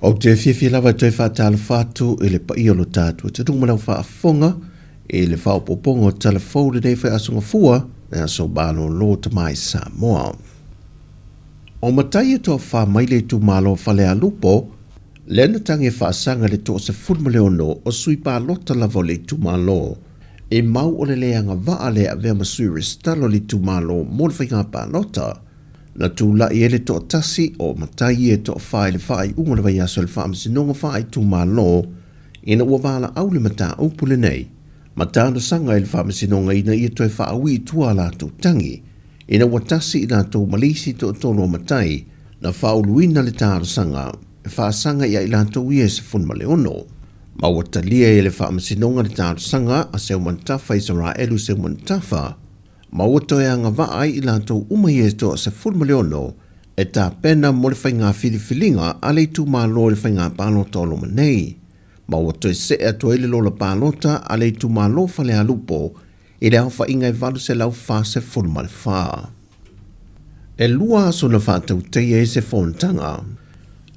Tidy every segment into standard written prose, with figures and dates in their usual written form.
O te whiwhi lava tui whātala whātu e le pai o lo tātua. Te tunga manau whaafonga e le whaopopongo tala whaure nei whai asunga fua e aso balo lo te mai Sāmoa. O matai e toa wha maile tu malo whale a lupo, lena tangi whaasanga le toa se fulma leono o sui pā lota lava le tu malo. E mau o le leanga waa le a vea masui restalo le tu malo mo le whainga pā lota. Na tūla i ele toa tasi o matai e toa whae le whae unga le vai aso le whae masinonga whae tu malo ina ua wala au le mata upule nei. Mata no sanga e le whae masinonga ina ia toi whae ui tua la tu tangi. Ina ua tasi ina tō malisi tō tono matai na whae luina le tāra sanga e whae sanga ia ila tō ia se funma leono. Ma ua talia e le whae masinonga le tāra sanga a seu mantafa i sara elu seu mantafa. Ma ua toi anga vaai i lantou umai e toa se fulma leono e tā pena mo le whainga whiliwhilinga a le tu malo le whainga pālo tolo manei. Ma ua toi se a toi le lola pālota a le tu malo whale a lupo i le au whainga e valu se lau wha se fulma le wha. E lua aso na whātau teia e se whontanga.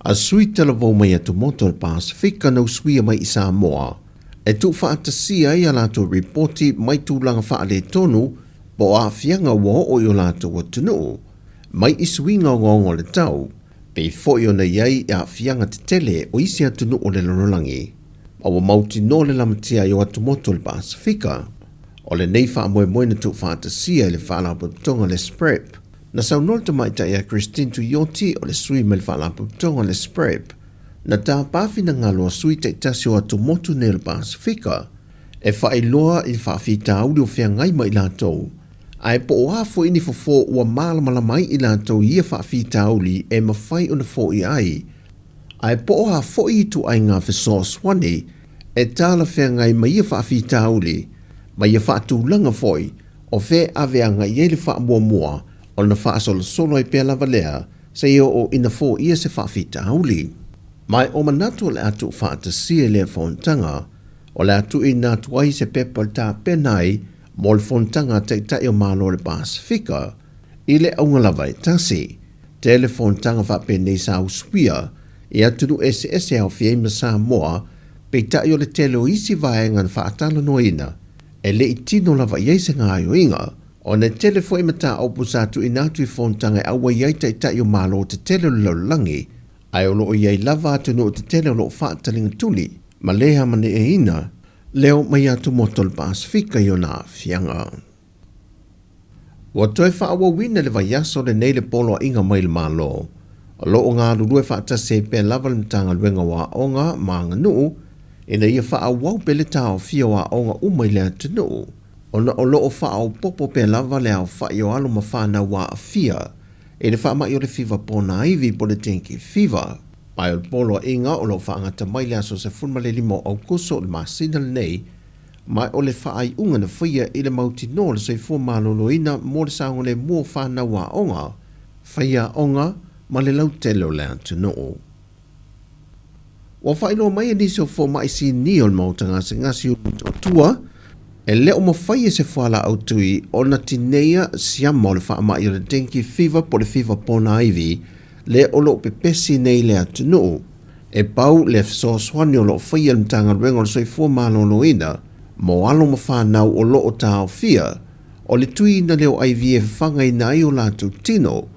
A sui tala vau mai atu moto le Pasifika nau suia mai i Sāmoa. E tu whaatasia i a lato reporti mai tūlanga wha le tonu po a fianga wo o yo lato wa tunu. Mai isuinga o ngongo le tau, pe fo yo na iai a fianga te tele o isi atunu o le lorolangi. Awa mauti no le lamatia yo atu moto le Pasifika. O le neifa moe moe na tu whaatasia le whaalaputonga le SPREP. Na sau nolta mai ta ia Christine tu yoti o le sui me le whaalaputonga le SPREP. Na tā pāwhina ngalo sui te tasi o atu moto ne le Pasifika. E whaeloa i whaafita auri o whia ngai mai lātou. Ai po o hafo ini fofo ua mālamala mai i lātou ia whaafita auri e mawhai o na fo i ai. Ai po o hafo i tu ai ngā whesoa swane e tāla whia ngai mai ia whaafita auri mai ia whaatūlanga foi o whe ave anga i ele wha mua mua o na whaasolo solo i pēla valea se io o ina fo ia se whaafita auri. Mai o manatu le atu whaatasia le whauntanga o le atu i nā tuai se pepa tā penai mo le whontanga te tai o malo le Pasifika i le aunga lava e tasi. Te le whontanga whapene sa usuia i atunu ese au fiema Sāmoa pe tai o le tele o isi vaenga na whaatala noina e le itino lava iei se ngā inga o ne tele fo imata opu sa tu inatu i whontanga e awa iei tai o malo te tele o laulangi ai o loo iei lava atunu o te tele o loo whaatalinga tuli ma leha mane e ina leo mai atu moto le Pasifika i o nā fianga. Ua toi whaawa wina le vaiaso le nei le polo a inga mai le malo. O loo ngā lulue whaatase pe lava le mtanga luenga wa onga maanga nuu, ina ia whaawau pe le tau fia wa onga umai le atunu. Ona o loo whaau popo pe lava le au whaio alo ma whana wa a fia, e le whaama i o le fiva pona iwi po le tenki fiva. Ai o polo inga o lo whaangata mai le aso se funma le limo au kuso le masina le nei, mai o le whaai unga na whaia i le mauti no le sei fua maloloina mo le saonga le mua whana wa onga, whaia onga ma le lau telo le antunoo. Wa whaino mai e nisi o fua mai si ni o le mautanga se ngasi o tua, e leo mo whaia se fuala au tui o na tineia siama o le whaama i o le denki fiva po le fiva pona iwi, le o lo pepesi nei le atunu. E pau le fso swani o lo whaia mtanga ruenga o le soifua maloloina, mo alo ma whanau o lo o tau fia, o le tui na leo aivi e whanga i nai o latu tino,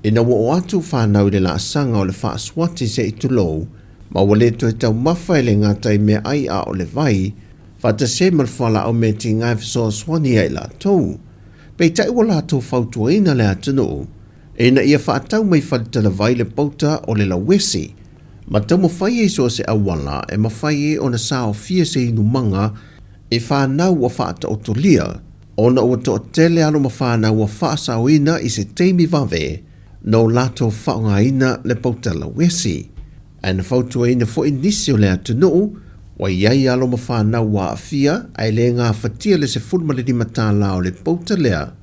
e na o atu whanau le la sanga o le wha swati se itulou, ma wale to e tau mawhai le ngatai me ai a o le vai, whata se mal whala o me ti ngai fso swani ai la tou. Pei tai o latu whautua ina le atunu, e na ia whaatau mai whaletala vai le pauta o le lawesi. Ma tau mawhai e so se awala e mawhai e o na sao fia se inu manga e whanau a whaata o tolia. O na ua to tele alo ma whanau a whaasau ina i se teimi vave no lato whaonga ina le pauta lawesi. E na whautua ina fo inisi o le atunu wa iai alo ma whanau a fia ai le ngā whatia le se fulma le di matala o le pauta lea.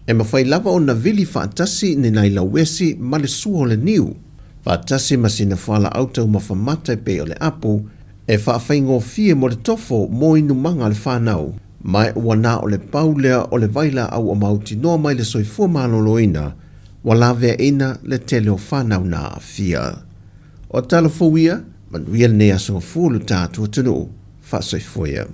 E mawhai lava o na vili whaatasi ni nai lawesi ma le sua o le niu. Whaatasi ma sina whala autau ma whamata pe o le apu e whaafai ngō fie mo le tofo mo inu manga le whanau. Mai wana o le paulea o le vaila au o mauti noa mai le soifua maloloina wa lavea ina le tele o whanau na fia. O tala fōia, manuia le nei asonga fulu tātua tunu, whaasoifoia.